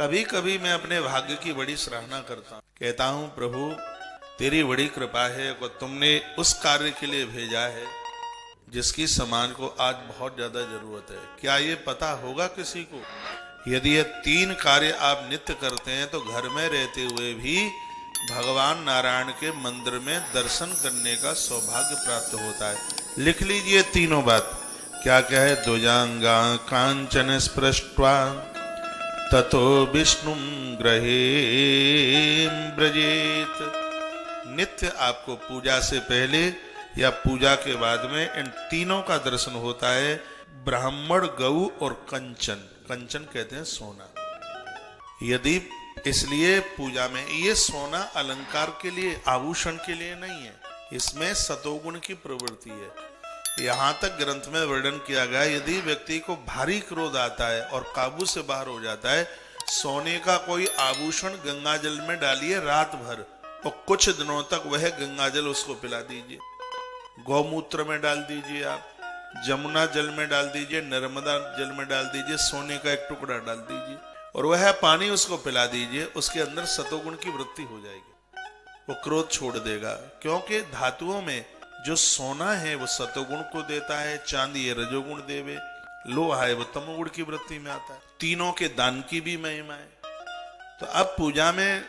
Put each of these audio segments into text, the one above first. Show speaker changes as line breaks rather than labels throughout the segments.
कभी कभी मैं अपने भाग्य की बड़ी सराहना करता हूँ, कहता हूँ प्रभु तेरी बड़ी कृपा है कि तुमने उस कार्य के लिए भेजा है जिसकी समाज को आज बहुत ज्यादा जरूरत है। क्या ये पता होगा किसी को? यदि ये 3 कार्य आप नित्य करते हैं तो घर में रहते हुए भी भगवान नारायण के मंदिर में दर्शन करने का सौभाग्य प्राप्त होता है। लिख लीजिए तीनों बात। क्या क्या है? द्विजांगा कांचन स्पृष्ट्वा ततो विष्णुम ग्रहेम ब्रजेत। नित्य आपको पूजा से पहले या पूजा के बाद में इन तीनों का दर्शन होता है। ब्राह्मण, गऊ और कंचन। कंचन कहते हैं सोना। यदि इसलिए पूजा में ये सोना अलंकार के लिए, आभूषण के लिए नहीं है, इसमें सतोगुण की प्रवृत्ति है। यहां तक ग्रंथ में वर्णन किया गया, यदि व्यक्ति को भारी क्रोध आता है और काबू से बाहर हो जाता है, सोने का कोई आभूषण गंगा जल में डालिए रात भर और कुछ दिनों तक वह गंगा जल उसको पिला दीजिए। गौमूत्र में डाल दीजिए, आप जमुना जल में डाल दीजिए, नर्मदा जल में डाल दीजिए, सोने का एक टुकड़ा डाल दीजिए और वह पानी उसको पिला दीजिए। उसके अंदर सतोगुण की वृत्ति हो जाएगी, वो क्रोध छोड़ देगा। क्योंकि धातुओं में जो सोना है वो सतोगुण को देता है, चांदी है रजोगुण देवे, लोहा है वो तमोगुण की वृत्ति में आता है। तीनों के दान की भी महिमा है। तो अब पूजा में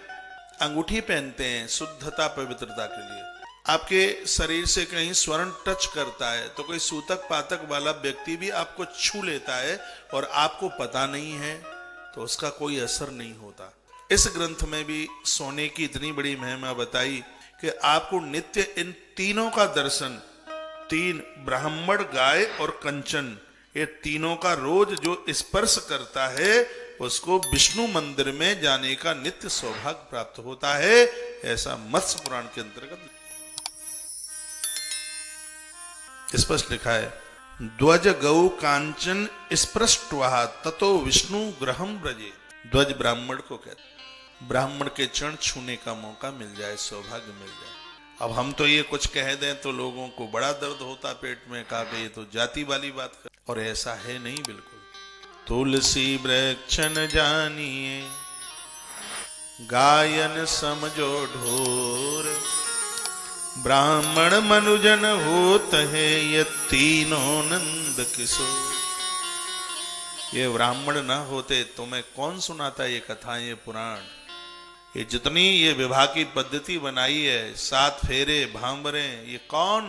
अंगूठी पहनते हैं शुद्धता पवित्रता के लिए। आपके शरीर से कहीं स्वर्ण टच करता है तो कोई सूतक पातक वाला व्यक्ति भी आपको छू लेता है और आपको पता नहीं है तो उसका कोई असर नहीं होता। इस ग्रंथ में भी सोने की इतनी बड़ी महिमा बताई कि आपको नित्य इन तीनों का दर्शन, 3 ब्राह्मण, गाय और कंचन, ये तीनों का रोज जो स्पर्श करता है उसको विष्णु मंदिर में जाने का नित्य सौभाग्य प्राप्त होता है। ऐसा मत्स्य पुराण के अंतर्गत स्पष्ट लिखा है। ध्वज गौ कांचन स्पृष्ट्वा ततो विष्णु ग्रहम ब्रजे। ध्वज ब्राह्मण को कहते, ब्राह्मण के चरण छूने का मौका मिल जाए, सौभाग्य मिल जाए। अब हम तो ये कुछ कह दें तो लोगों को बड़ा दर्द होता पेट में, कहा ये तो जाति वाली बात कर, और ऐसा है नहीं बिल्कुल। तुलसी वृक्ष न जानिए गायन समझो ढोर, ब्राह्मण मनुजन होत है ये तीनों नंद किशोर। ये ब्राह्मण न होते तो मैं कौन सुनाता ये कथाएं, ये पुराण। ये जितनी ये विवाह की पद्धति बनाई है, 7 फेरे भांवरे, ये कौन?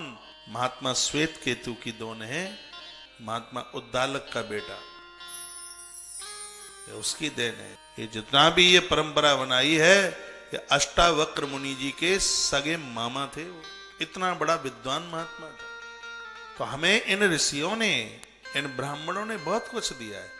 महात्मा श्वेत केतु की दोन है, महात्मा उद्दालक का बेटा, उसकी देन है। ये जितना भी ये परंपरा बनाई है, ये अष्टावक्र मुनि जी के सगे मामा थे। वो इतना बड़ा विद्वान महात्मा था। तो हमें इन ऋषियों ने, इन ब्राह्मणों ने बहुत कुछ दिया है।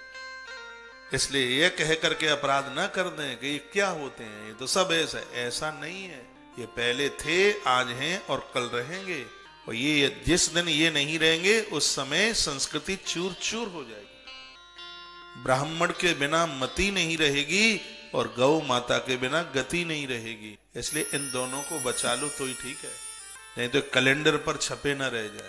इसलिए ये कह करके अपराध न कर दें कि ये क्या होते हैं, ये तो सब ऐसा है। ऐसा नहीं है। ये पहले थे, आज हैं और कल रहेंगे। और ये जिस दिन ये नहीं रहेंगे उस समय संस्कृति चूर चूर हो जाएगी। ब्राह्मण के बिना मति नहीं रहेगी और गौ माता के बिना गति नहीं रहेगी। इसलिए इन दोनों को बचा लो तो ही ठीक है, नहीं तो कैलेंडर पर छपे न रह जाए।